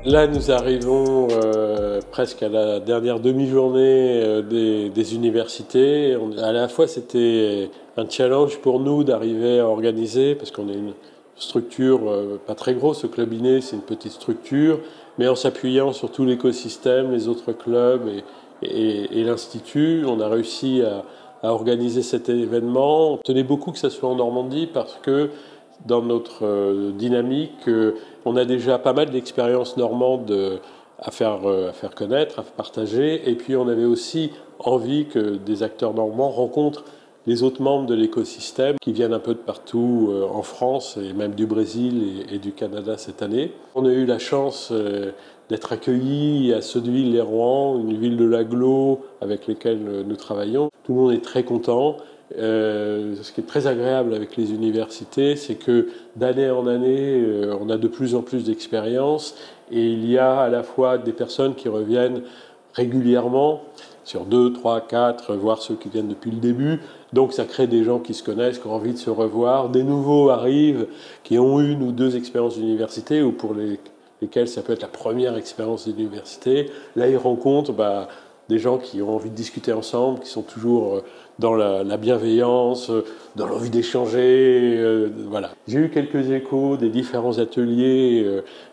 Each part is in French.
Là, nous arrivons presque à la dernière demi-journée des universités. À la fois, c'était un challenge pour nous d'arriver à organiser, parce qu'on est une structure pas très grosse. Le Club Inné, c'est une petite structure, mais en s'appuyant sur tout l'écosystème, les autres clubs et l'Institut, on a réussi à organiser cet événement. On tenait beaucoup que ça soit en Normandie parce que dans notre dynamique, on a déjà pas mal d'expériences normandes à faire connaître, à partager. Et puis on avait aussi envie que des acteurs normands rencontrent les autres membres de l'écosystème qui viennent un peu de partout en France et même du Brésil et du Canada cette année. On a eu la chance d'être accueillis à Sotteville-lès-Rouen, une ville de l'agglo avec laquelle nous travaillons. Tout le monde est très content. Ce qui est très agréable avec les universités, c'est que d'année en année, on a de plus en plus d'expérience et il y a à la fois des personnes qui reviennent régulièrement, sur 2, 3, 4, voire ceux qui viennent depuis le début. Donc ça crée des gens qui se connaissent, qui ont envie de se revoir. Des nouveaux arrivent, qui ont une ou deux expériences d'université ou pour lesquels ça peut être la première expérience d'université. Là, ils rencontrent des gens qui ont envie de discuter ensemble, qui sont toujours dans la bienveillance, dans l'envie d'échanger. Voilà. J'ai eu quelques échos des différents ateliers,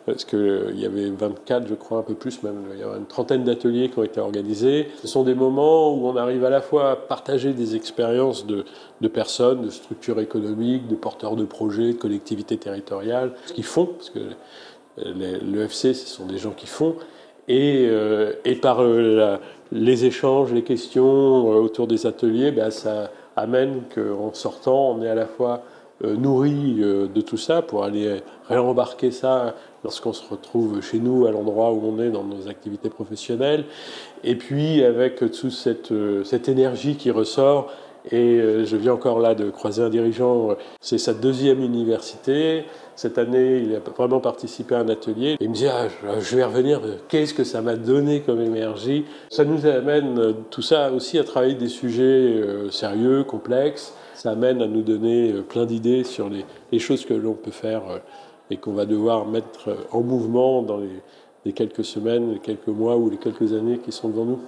parce qu'il y avait 24, je crois, un peu plus même, il y a une trentaine d'ateliers qui ont été organisés. Ce sont des moments où on arrive à la fois à partager des expériences de personnes, de structures économiques, de porteurs de projets, de collectivités territoriales, ce qu'ils font, parce que l'EFC, ce sont des gens qui font, et par les échanges, les questions autour des ateliers, ça amène qu'en sortant, on est à la fois nourri de tout ça pour aller réembarquer ça lorsqu'on se retrouve chez nous, à l'endroit où on est dans nos activités professionnelles, et puis avec toute cette énergie qui ressort. Et je viens encore là de croiser un dirigeant, c'est sa deuxième université. Cette année, il a vraiment participé à un atelier. Il me dit je vais revenir, qu'est-ce que ça m'a donné comme énergie. Ça nous amène tout ça aussi à travailler des sujets sérieux, complexes. Ça amène à nous donner plein d'idées sur les choses que l'on peut faire et qu'on va devoir mettre en mouvement dans les quelques semaines, les quelques mois ou les quelques années qui sont devant nous.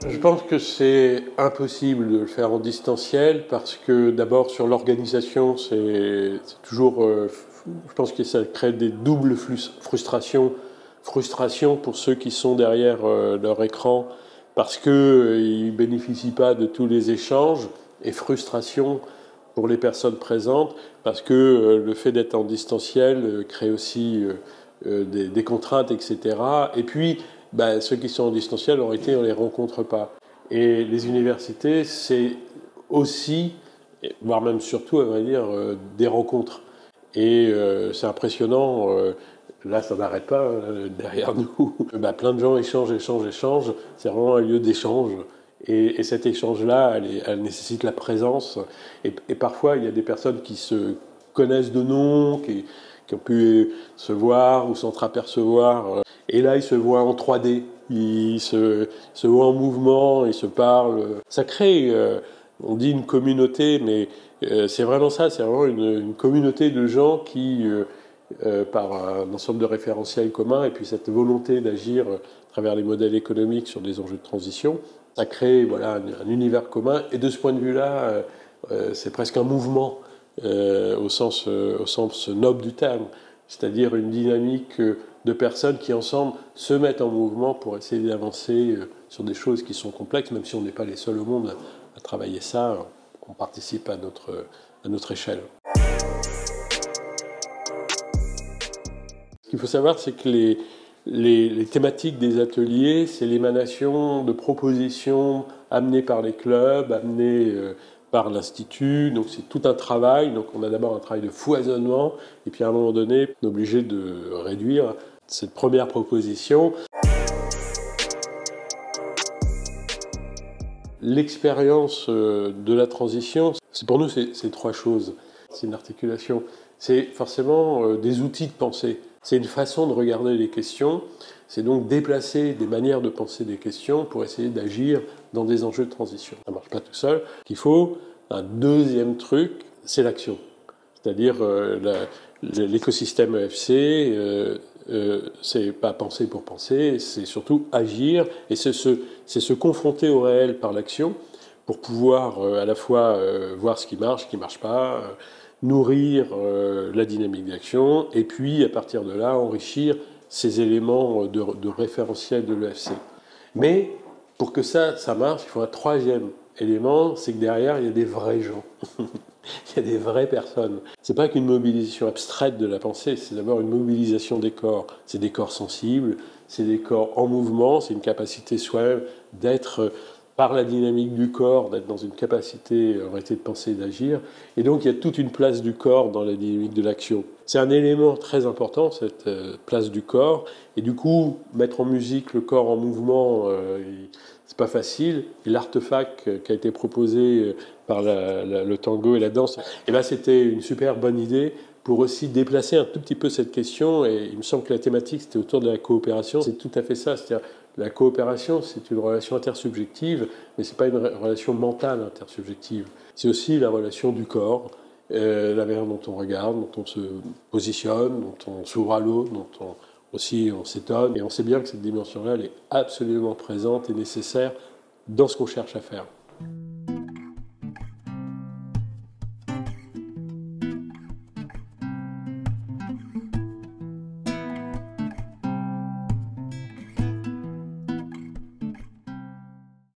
Je pense que c'est impossible de le faire en distanciel parce que d'abord sur l'organisation, c'est toujours, je pense que ça crée des doubles frustrations. Frustration pour ceux qui sont derrière leur écran parce qu'ils ne bénéficient pas de tous les échanges et frustration pour les personnes présentes parce que le fait d'être en distanciel crée aussi des contraintes, etc. Et puis, ceux qui sont en distanciel, en réalité, on ne les rencontre pas. Et les universités, c'est aussi, voire même surtout, à vrai dire, des rencontres. Et c'est impressionnant, là ça n'arrête pas derrière nous. Plein de gens échangent. C'est vraiment un lieu d'échange. Et cet échange-là, elle nécessite la présence. Et parfois, il y a des personnes qui se connaissent de nom, qui ont pu se voir ou s'entreapercevoir. Et là, ils se voient en 3D, ils se voient en mouvement, ils se parlent. Ça crée, on dit une communauté, mais c'est vraiment ça, c'est vraiment une communauté de gens qui, par un ensemble de référentiels communs, et puis cette volonté d'agir à travers les modèles économiques sur des enjeux de transition, ça crée un univers commun. Et de ce point de vue-là, c'est presque un mouvement au sens noble du terme, c'est-à-dire une dynamique de personnes qui ensemble se mettent en mouvement pour essayer d'avancer sur des choses qui sont complexes, même si on n'est pas les seuls au monde à travailler ça, on participe à notre échelle. Ce qu'il faut savoir, c'est que les thématiques des ateliers, c'est l'émanation de propositions amenées par les clubs, amenées par l'Institut. Donc c'est tout un travail. Donc on a d'abord un travail de foisonnement, et puis à un moment donné, on est obligé de réduire cette première proposition. L'expérience de la transition, pour nous, c'est trois choses. C'est une articulation. C'est forcément des outils de pensée. C'est une façon de regarder les questions. C'est donc déplacer des manières de penser des questions pour essayer d'agir dans des enjeux de transition. Ça ne marche pas tout seul. Il faut un deuxième truc, c'est l'action. C'est-à-dire l'écosystème EFC, c'est pas penser pour penser, c'est surtout agir et c'est se confronter au réel par l'action pour pouvoir à la fois voir ce qui marche pas, nourrir la dynamique d'action et puis à partir de là enrichir ces éléments de référentiel de l'EFC. Mais pour que ça marche, il faut un troisième élément, c'est que derrière, il y a des vrais gens. Il y a des vraies personnes. C'est pas qu'une mobilisation abstraite de la pensée, c'est d'abord une mobilisation des corps. C'est des corps sensibles, c'est des corps en mouvement, c'est une capacité soi-même d'être, par la dynamique du corps, d'être dans une capacité en réalité de penser et d'agir. Et donc il y a toute une place du corps dans la dynamique de l'action. C'est un élément très important, cette place du corps. Et du coup, mettre en musique le corps en mouvement, c'est pas facile. Et l'artefact qui a été proposé par le tango et la danse, et ben c'était une super bonne idée pour aussi déplacer un tout petit peu cette question. Et il me semble que la thématique, c'était autour de la coopération. C'est tout à fait ça. C'est-à-dire, la coopération, c'est une relation intersubjective, mais c'est pas une relation mentale intersubjective. C'est aussi la relation du corps, la manière dont on regarde, dont on se positionne, dont on s'ouvre à l'autre, dont aussi on s'étonne. Et on sait bien que cette dimension-là, elle est absolument présente et nécessaire dans ce qu'on cherche à faire.